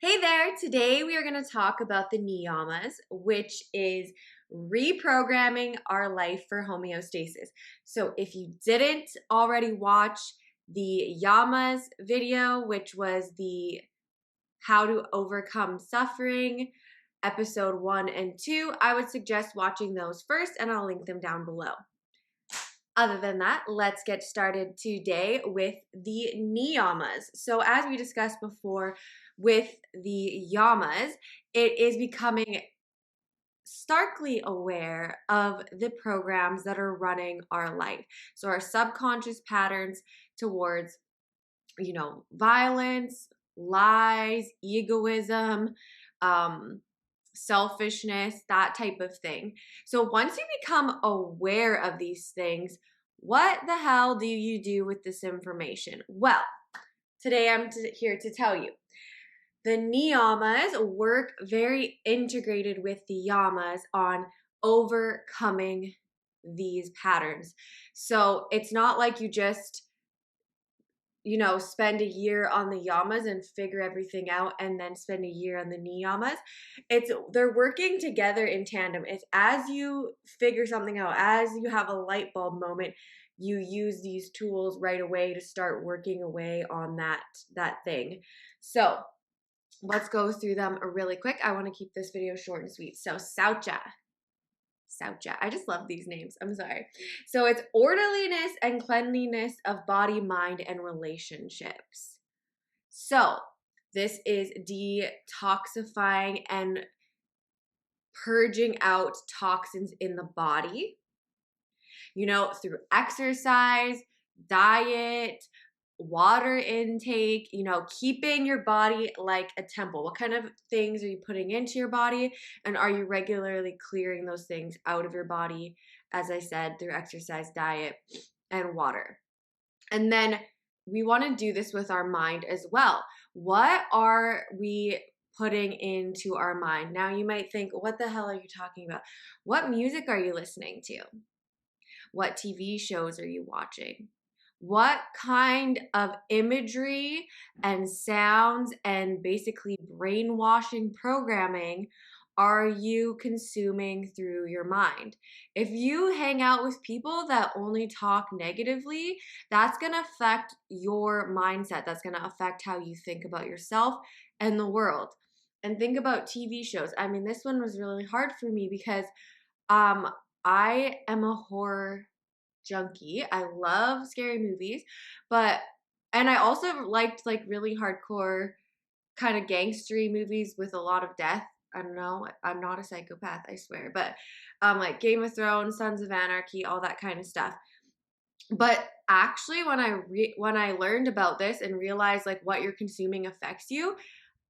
Hey there, today we are going to talk about the Niyamas, which is reprogramming our life for homeostasis. So if you didn't already watch the Yamas video, which was the How to Overcome Suffering, episode 1 and 2, I would suggest watching those first and I'll link them down below. Other than that, let's get started today with the Niyamas. So as we discussed before with the Yamas, it is becoming starkly aware of the programs that are running our life. So our subconscious patterns towards, violence, lies, egoism, selfishness, that type of thing. So once you become aware of these things, what the hell do you do with this information? Well, today I'm here to tell you. The Niyamas work very integrated with the Yamas on overcoming these patterns. So it's not like you just spend a year on the Yamas and figure everything out and then spend a year on the Niyamas. They're working together in tandem. It's as you figure something out, as you have a light bulb moment, you use these tools right away to start working away on that thing. So let's go through them really quick. I want to keep this video short and sweet. So Saucha. I just love these names. I'm sorry. So it's orderliness and cleanliness of body, mind, and relationships. So this is detoxifying and purging out toxins in the body, through exercise, diet, water intake, keeping your body like a temple. What kind of things are you putting into your body? And are you regularly clearing those things out of your body, as I said, through exercise, diet, and water? And then we want to do this with our mind as well. What are we putting into our mind? Now you might think, what the hell are you talking about? What music are you listening to? What TV shows are you watching? What kind of imagery and sounds and basically brainwashing programming are you consuming through your mind? If you hang out with people that only talk negatively, that's going to affect your mindset. That's going to affect how you think about yourself and the world. And think about TV shows. I mean, this one was really hard for me because I am a horror junkie. I love scary movies, and I also liked like really hardcore kind of gangstery movies with a lot of death. I don't know. I'm not a psychopath, I swear, but like Game of Thrones, Sons of Anarchy, all that kind of stuff. But actually, when I learned about this and realized like what you're consuming affects you,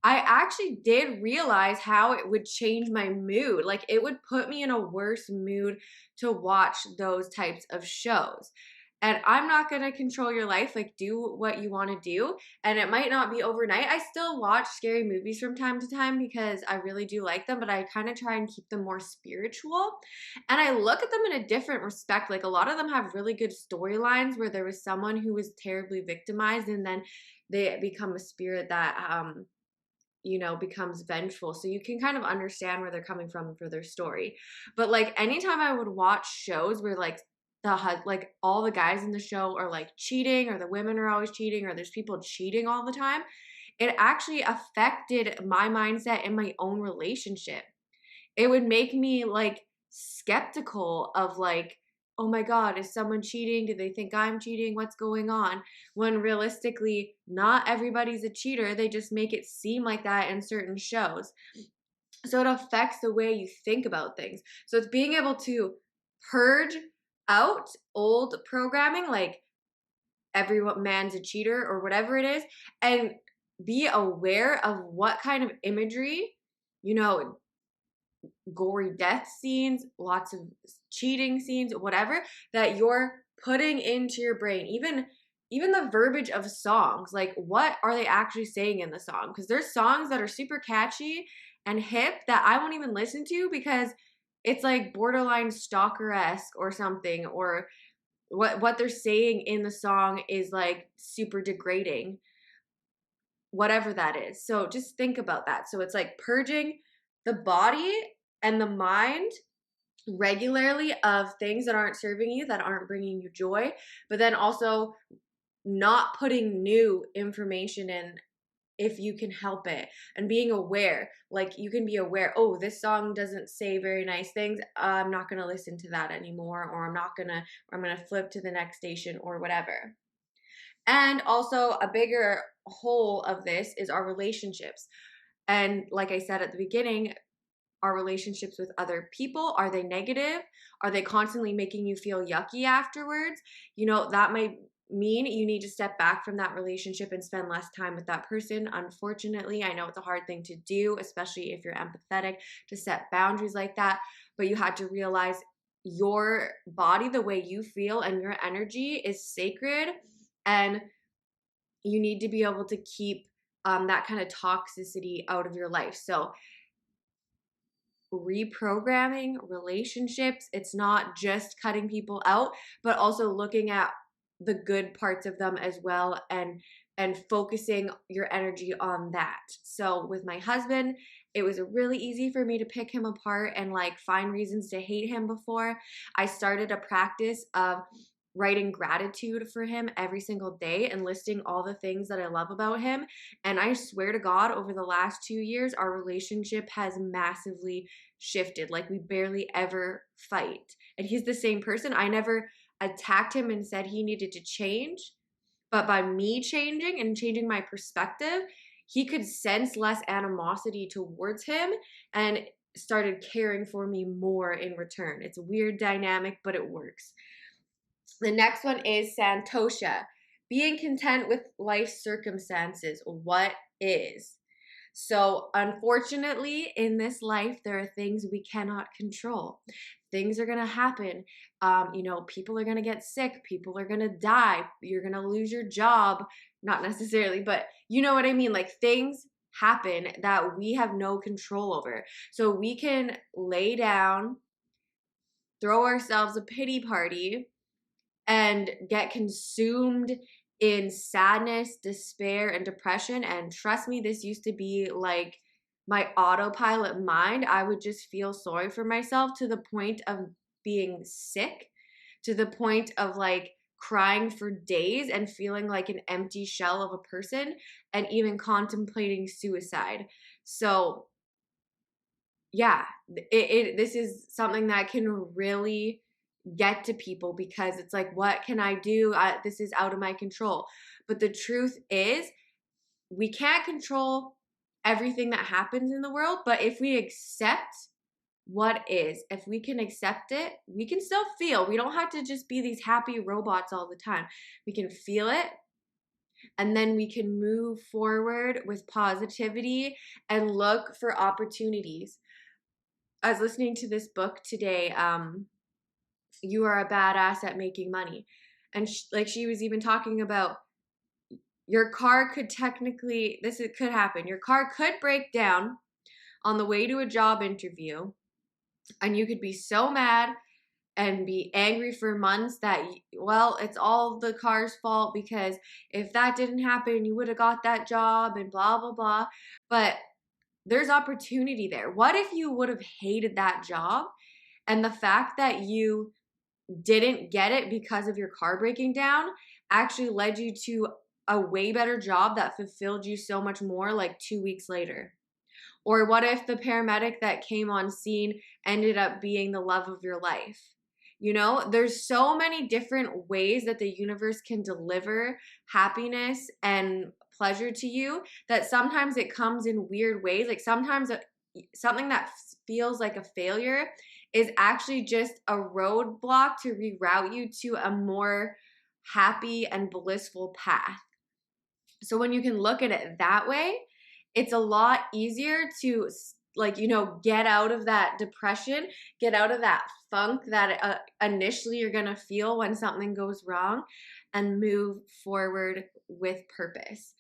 I actually did realize how it would change my mood. Like it would put me in a worse mood to watch those types of shows. And I'm not going to control your life. Like do what you want to do. And it might not be overnight. I still watch scary movies from time to time because I really do like them, but I kind of try and keep them more spiritual. And I look at them in a different respect. Like a lot of them have really good storylines where there was someone who was terribly victimized and then they become a spirit that becomes vengeful. So you can kind of understand where they're coming from for their story. But like anytime I would watch shows where like all the guys in the show are like cheating or the women are always cheating or there's people cheating all the time, it actually affected my mindset in my own relationship. It would make me like skeptical of like, oh my God, is someone cheating? Do they think I'm cheating? What's going on? When realistically, not everybody's a cheater. They just make it seem like that in certain shows. So it affects the way you think about things. So it's being able to purge out old programming, like every man's a cheater or whatever it is, and be aware of what kind of imagery, gory death scenes, lots of cheating scenes, whatever, that you're putting into your brain. Even the verbiage of songs, like what are they actually saying in the song? Because there's songs that are super catchy and hip that I won't even listen to because it's like borderline stalker-esque or something, or what they're saying in the song is like super degrading. whatever that is. So just think about that. So it's like purging the body and the mind regularly of things that aren't serving you, that aren't bringing you joy, but then also not putting new information in if you can help it, and being aware. Like you can be aware, oh, this song doesn't say very nice things, I'm not going to listen to that anymore, or I'm going to flip to the next station or whatever. And also a bigger whole of this is our relationships. And like I said at the beginning, our relationships with other people, are they negative? Are they constantly making you feel yucky afterwards? That might mean you need to step back from that relationship and spend less time with that person. Unfortunately, I know it's a hard thing to do, especially if you're empathetic, to set boundaries like that, but you had to realize your body, the way you feel, and your energy is sacred, and you need to be able to keep that kind of toxicity out of your life. So reprogramming relationships, it's not just cutting people out, but also looking at the good parts of them as well, and focusing your energy on that. So with my husband, it was really easy for me to pick him apart and like find reasons to hate him. Before I started a practice of writing gratitude for him every single day and listing all the things that I love about him. And I swear to God, over the last 2 years, our relationship has massively shifted. Like we barely ever fight. And he's the same person. I never attacked him and said he needed to change. But by me changing and changing my perspective, he could sense less animosity towards him and started caring for me more in return. It's a weird dynamic, but it works. The next one is Santosha, being content with life's circumstances. What is? So, unfortunately, in this life, there are things we cannot control. Things are going to happen. People are going to get sick. People are going to die. You're going to lose your job. Not necessarily, but you know what I mean? Like things happen that we have no control over. So we can lay down, throw ourselves a pity party, and get consumed in sadness, despair, and depression. And trust me, this used to be like my autopilot mind. I would just feel sorry for myself to the point of being sick, to the point of like crying for days and feeling like an empty shell of a person, and even contemplating suicide. So yeah, this is something that can really get to people, because it's like, what can I do? This is out of my control. But the truth is, we can't control everything that happens in the world, but if we accept what is, if we can accept it, we can still feel. We don't have to just be these happy robots all the time. We can feel it, and then we can move forward with positivity and look for opportunities. I was listening to this book today, You Are a Badass at Making Money. And she was even talking about your car could technically, could happen. Your car could break down on the way to a job interview, and you could be so mad and be angry for months that, well, it's all the car's fault, because if that didn't happen, you would have got that job and blah, blah, blah. But there's opportunity there. What if you would have hated that job, and the fact that you didn't get it because of your car breaking down actually led you to a way better job that fulfilled you so much more like 2 weeks later? Or what if the paramedic that came on scene ended up being the love of your life? There's so many different ways that the universe can deliver happiness and pleasure to you, that sometimes it comes in weird ways. Like sometimes something that feels like a failure is actually just a roadblock to reroute you to a more happy and blissful path. So when you can look at it that way, it's a lot easier to get out of that depression, get out of that funk that initially you're going to feel when something goes wrong, and move forward with purpose.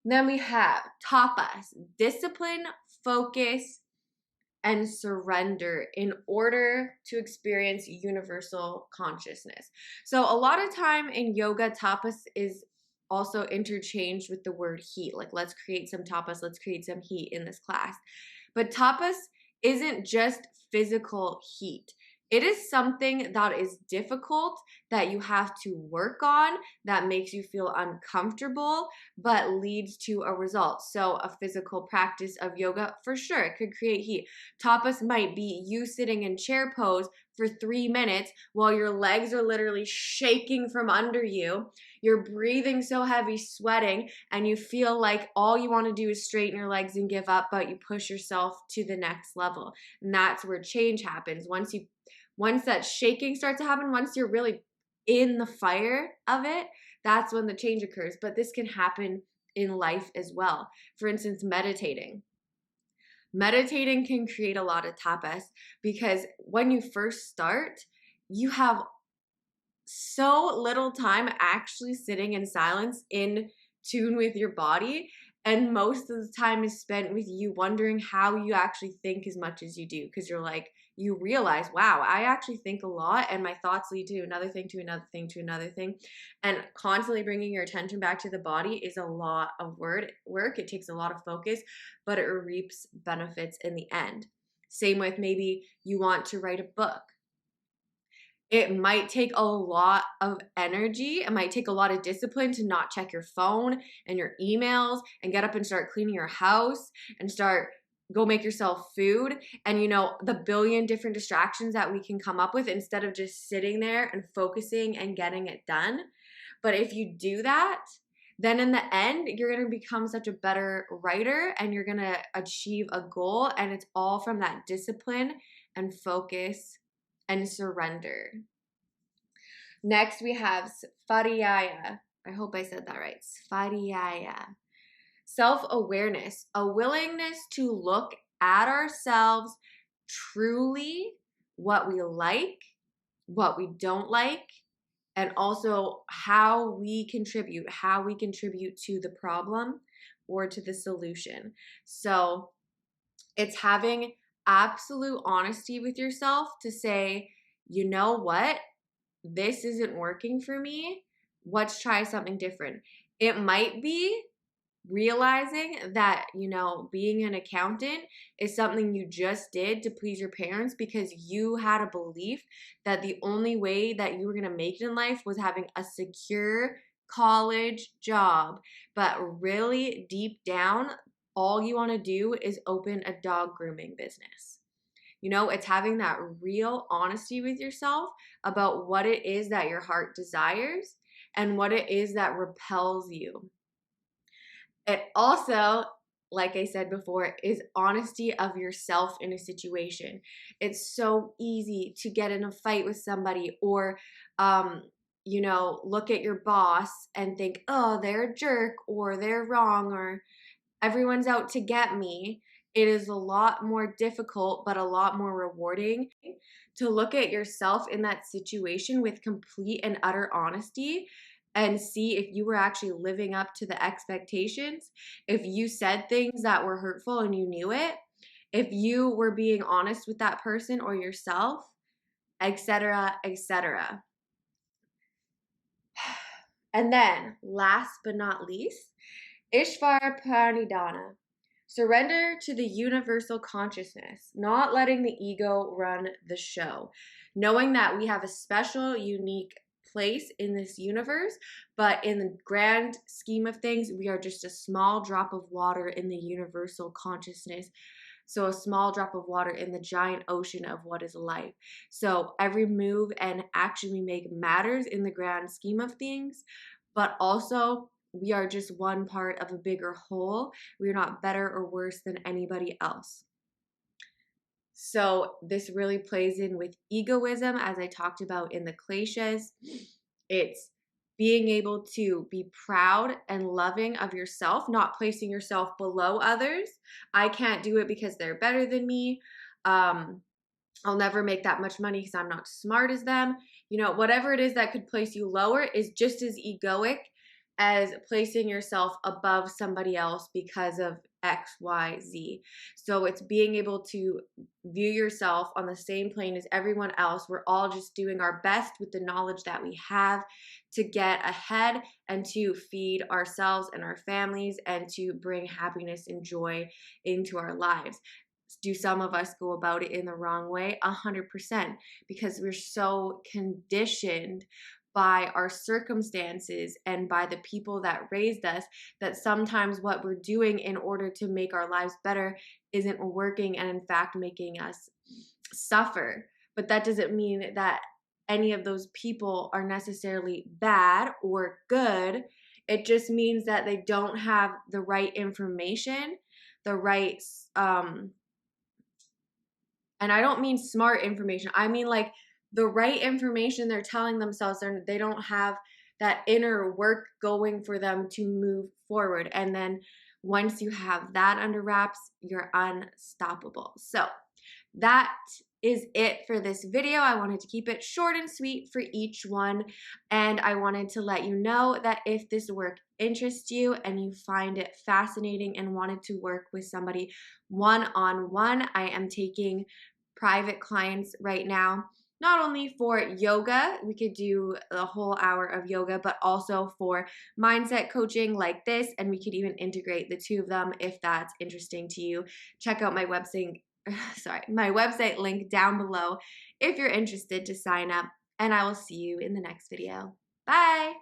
Then we have tapas, discipline, focus, and surrender in order to experience universal consciousness. So a lot of time in yoga, tapas is also interchanged with the word heat. Like, let's create some tapas, let's create some heat in this class. But tapas isn't just physical heat. It is something that is difficult, that you have to work on, that makes you feel uncomfortable, but leads to a result. So a physical practice of yoga, for sure, it could create heat. Tapas might be you sitting in chair pose for 3 minutes while your legs are literally shaking from under you. You're breathing so heavy, sweating, and you feel like all you want to do is straighten your legs and give up, but you push yourself to the next level. And that's where change happens. Once that shaking starts to happen, once you're really in the fire of it, that's when the change occurs. But this can happen in life as well. For instance, meditating. Meditating can create a lot of tapas because when you first start, you have so little time actually sitting in silence, in tune with your body. And most of the time is spent with you wondering how you actually think as much as you do. Because you're like, you realize, wow, I actually think a lot, and my thoughts lead to another thing, to another thing, to another thing. And constantly bringing your attention back to the body is a lot of work. It takes a lot of focus, but it reaps benefits in the end. Same with maybe you want to write a book. It might take a lot of energy. It might take a lot of discipline to not check your phone and your emails and get up and start cleaning your house and go make yourself food. And the billion different distractions that we can come up with instead of just sitting there and focusing and getting it done. But if you do that, then in the end, you're going to become such a better writer and you're going to achieve a goal. And it's all from that discipline and focus and surrender. Next, we have Svariyaya. I hope I said that right. Svariyaya. Self-awareness, a willingness to look at ourselves truly, what we like, what we don't like, and also how we contribute to the problem or to the solution. So it's having absolute honesty with yourself to say, you know what? This isn't working for me. Let's try something different. It might be realizing that, being an accountant is something you just did to please your parents because you had a belief that the only way that you were going to make it in life was having a secure college job. But really deep down, all you want to do is open a dog grooming business. It's having that real honesty with yourself about what it is that your heart desires and what it is that repels you. It also, like I said before, is honesty of yourself in a situation. It's so easy to get in a fight with somebody or, look at your boss and think, oh, they're a jerk or they're wrong or everyone's out to get me. It is a lot more difficult, but a lot more rewarding to look at yourself in that situation with complete and utter honesty and see if you were actually living up to the expectations, if you said things that were hurtful and you knew it, if you were being honest with that person or yourself, etc., etc. And then, last but not least, Ishvara Pranidhana. Surrender to the universal consciousness, not letting the ego run the show. Knowing that we have a special, unique place in this universe, but in the grand scheme of things, we are just a small drop of water in the universal consciousness. So a small drop of water in the giant ocean of what is life. So every move and action we make matters in the grand scheme of things, but also we are just one part of a bigger whole. We're not better or worse than anybody else. So this really plays in with egoism, as I talked about in the kleshas. It's being able to be proud and loving of yourself, not placing yourself below others. I can't do it because they're better than me. I'll never make that much money because I'm not smart as them. Whatever it is that could place you lower is just as egoic as placing yourself above somebody else because of X, Y, Z. So it's being able to view yourself on the same plane as everyone else. We're all just doing our best with the knowledge that we have to get ahead and to feed ourselves and our families and to bring happiness and joy into our lives. Do some of us go about it in the wrong way? 100%, because we're so conditioned by our circumstances and by the people that raised us that sometimes what we're doing in order to make our lives better isn't working and in fact making us suffer. But that doesn't mean that any of those people are necessarily bad or good. It just means that they don't have the right information, the right and I don't mean smart information. I mean like the right information they're telling themselves. They don't have that inner work going for them to move forward. And then once you have that under wraps, you're unstoppable. So that is it for this video. I wanted to keep it short and sweet for each one. And I wanted to let you know that if this work interests you and you find it fascinating and wanted to work with somebody one-on-one, I am taking private clients right now, not only for yoga, we could do a whole hour of yoga, but also for mindset coaching like this, and we could even integrate the two of them if that's interesting to you. Check out my website, my website link down below if you're interested to sign up, and I will see you in the next video. Bye!